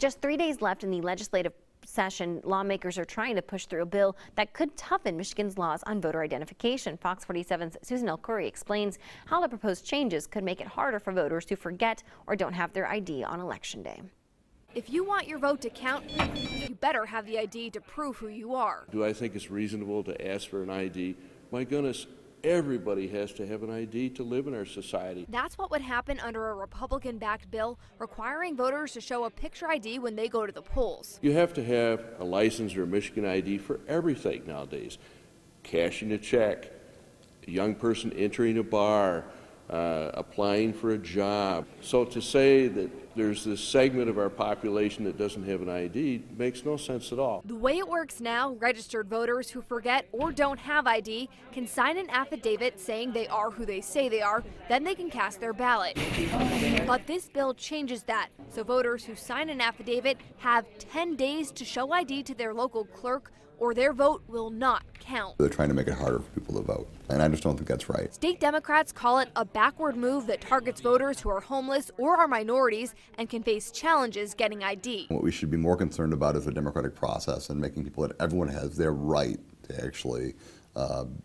just 3 days left in the legislative session, lawmakers are trying to push through a bill that could toughen Michigan's laws on voter identification. Fox 47's Susan El Khoury explains how the proposed changes could make it harder for voters who forget or don't have their ID on Election Day. If you want your vote to count, you better have the ID to prove who you are. Do I think it's reasonable to ask for an ID? My goodness, everybody has to have an ID to live in our society. That's what would happen under a Republican-backed bill requiring voters to show a picture ID when they go to the polls. You have to have a license or a Michigan ID for everything nowadays. Cashing a check, a young person entering a bar, applying for a job. So to say that there's this segment of our population that doesn't have an ID makes no sense at all. The way it works now, registered voters who forget or don't have ID can sign an affidavit saying they are who they say they are, then they can cast their ballot. But this bill changes that, so voters who sign an affidavit have 10 days to show ID to their local clerk or their vote will not count. They're trying to make it harder for people to vote, and I just don't think that's right. State Democrats call it a backward move that targets voters who are homeless or are minorities and can face challenges getting ID. What we should be more concerned about is the democratic process and making people that everyone has their right to actually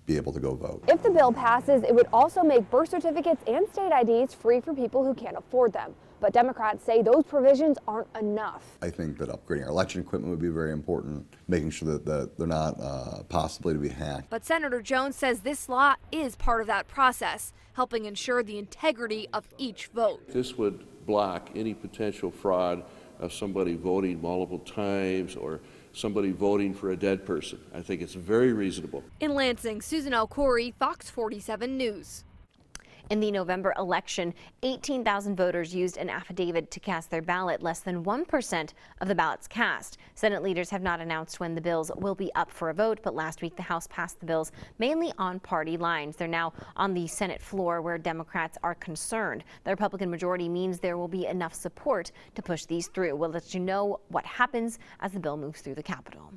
be able to go vote. If the bill passes, it would also make birth certificates and state IDs free for people who can't afford them. But Democrats say those provisions aren't enough. I think that upgrading our election equipment would be very important, making sure that they're not possibly to be hacked. But Senator Jones says this law is part of that process, helping ensure the integrity of each vote. This would block any potential fraud of somebody voting multiple times or somebody voting for a dead person. I think it's very reasonable. In Lansing, Susan El Khoury, Fox 47 News. In the November election, 18,000 voters used an affidavit to cast their ballot, less than 1% of the ballots cast. Senate leaders have not announced when the bills will be up for a vote, but last week the House passed the bills mainly on party lines. They're now on the Senate floor where Democrats are concerned. The Republican majority means there will be enough support to push these through. We'll let you know what happens as the bill moves through the Capitol.